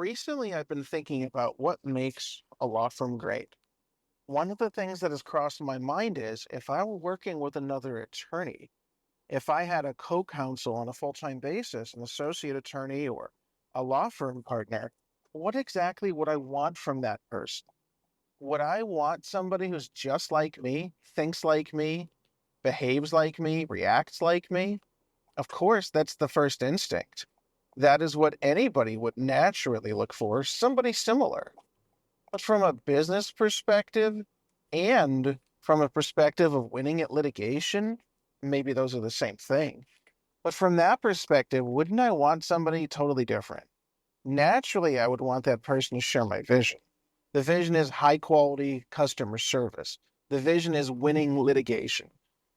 Recently, I've been thinking about what makes a law firm great. One of the things that has crossed my mind is if I were working with another attorney, if I had a co-counsel on a full-time basis, an associate attorney or a law firm partner, what exactly would I want from that person? Would I want somebody who's just like me, thinks like me, behaves like me, reacts like me? Of course, that's the first instinct. That is what anybody would naturally look for, somebody similar. But from a business perspective and from a perspective of winning at litigation, maybe those are the same thing. But from that perspective, wouldn't I want somebody totally different? Naturally, I would want that person to share my vision. The vision is high quality customer service. The vision is winning litigation.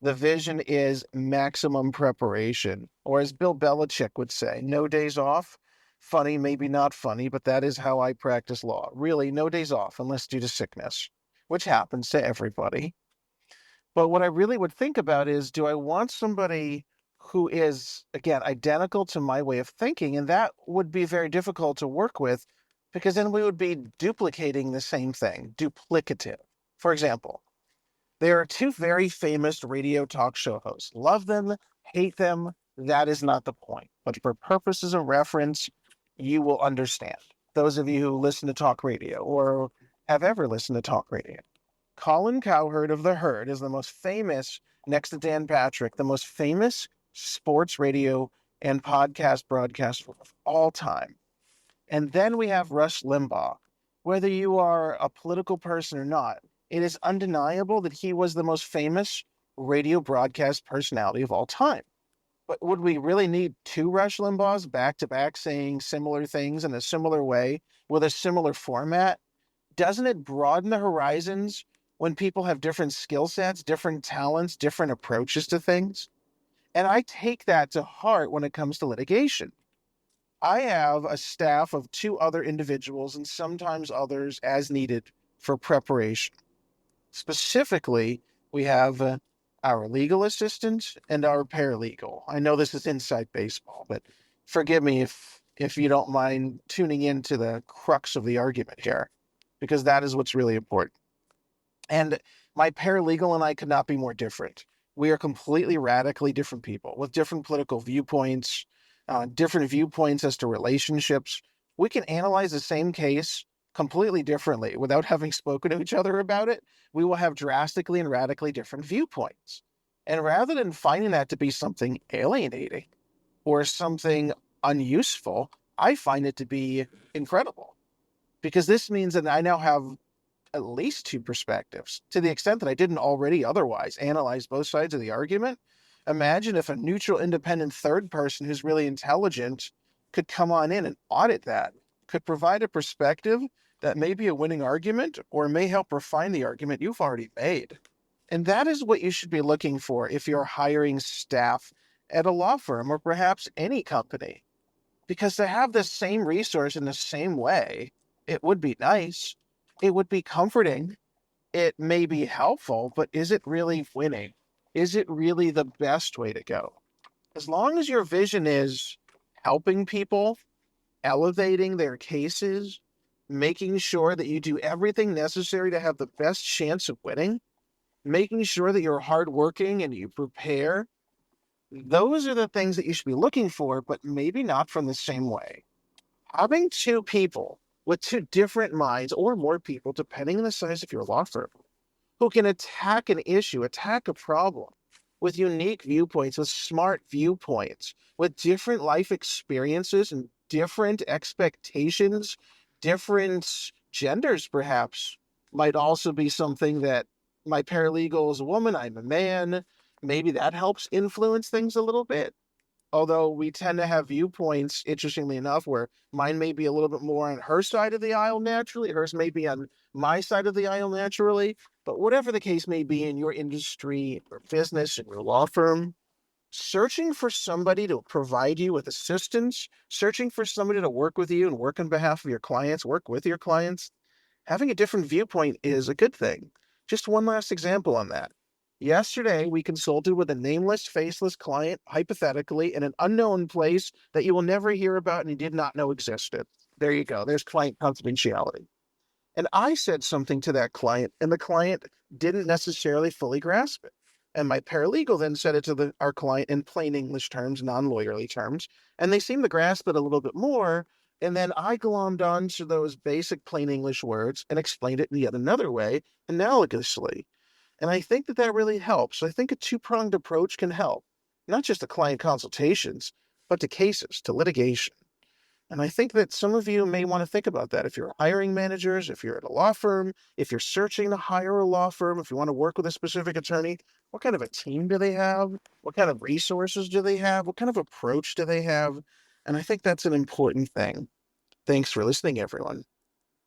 The vision is maximum preparation, or as Bill Belichick would say, no days off. Funny, maybe not funny, but that is how I practice law. Really, no days off unless due to sickness, which happens to everybody. But what I really would think about is, do I want somebody who is, again, identical to my way of thinking? And that would be very difficult to work with because then we would be duplicating the same thing, duplicative. For example, there are two very famous radio talk show hosts. Love them, hate them. That is not the point. But for purposes of reference, you will understand. Those of you who listen to talk radio or have ever listened to talk radio. Colin Cowherd of The Herd is the most famous, next to Dan Patrick, the most famous sports radio and podcast broadcaster of all time. And then we have Rush Limbaugh. Whether you are a political person or not, it is undeniable that he was the most famous radio broadcast personality of all time. But would we really need two Rush Limbaughs back to back saying similar things in a similar way with a similar format? Doesn't it broaden the horizons when people have different skill sets, different talents, different approaches to things? And I take that to heart when it comes to litigation. I have a staff of two other individuals and sometimes others as needed for preparation. Specifically, we have our legal assistant and our paralegal. I know this is inside baseball, but forgive me if you don't mind tuning into the crux of the argument here, because that is what's really important. And my paralegal and I could not be more different. We are completely radically different people with different political viewpoints, different viewpoints as to relationships. We can analyze the same case completely differently without having spoken to each other about it. We will have drastically and radically different viewpoints. And rather than finding that to be something alienating or something unuseful, I find it to be incredible because this means that I now have at least two perspectives to the extent that I didn't already otherwise analyze both sides of the argument. Imagine if a neutral, independent third person who's really intelligent could come on in and audit that, could provide a perspective that may be a winning argument or may help refine the argument you've already made. And that is what you should be looking for if you're hiring staff at a law firm or perhaps any company. Because to have the same resource in the same way, it would be nice. It would be comforting. It may be helpful, but is it really winning? Is it really the best way to go? As long as your vision is helping people, elevating their cases, making sure that you do everything necessary to have the best chance of winning, making sure that you're hardworking and you prepare, those are the things that you should be looking for, but maybe not from the same way. Having two people with two different minds or more people, depending on the size of your law firm, who can attack an issue, attack a problem with unique viewpoints, with smart viewpoints, with different life experiences and different expectations, different genders perhaps, might also be something that my paralegal is a woman, I'm a man. Maybe that helps influence things a little bit. Although we tend to have viewpoints, interestingly enough, where mine may be a little bit more on her side of the aisle naturally, hers may be on my side of the aisle naturally. But whatever the case may be in your industry or business, in your law firm, searching for somebody to provide you with assistance, searching for somebody to work with you and work on behalf of your clients, work with your clients, having a different viewpoint is a good thing. Just one last example on that. Yesterday, we consulted with a nameless, faceless client, hypothetically, in an unknown place that you will never hear about and you did not know existed. There you go. There's client confidentiality. And I said something to that client, and the client didn't necessarily fully grasp it. And my paralegal then said it to our client in plain English terms, non-lawyerly terms, and they seemed to grasp it a little bit more. And then I glommed on to those basic plain English words and explained it in yet another way, analogously. And I think that that really helps. I think a two-pronged approach can help, not just to client consultations, but to cases, to litigation. And I think that some of you may want to think about that. If you're hiring managers, if you're at a law firm, if you're searching to hire a law firm, if you want to work with a specific attorney, what kind of a team do they have? What kind of resources do they have? What kind of approach do they have? And I think that's an important thing. Thanks for listening, everyone.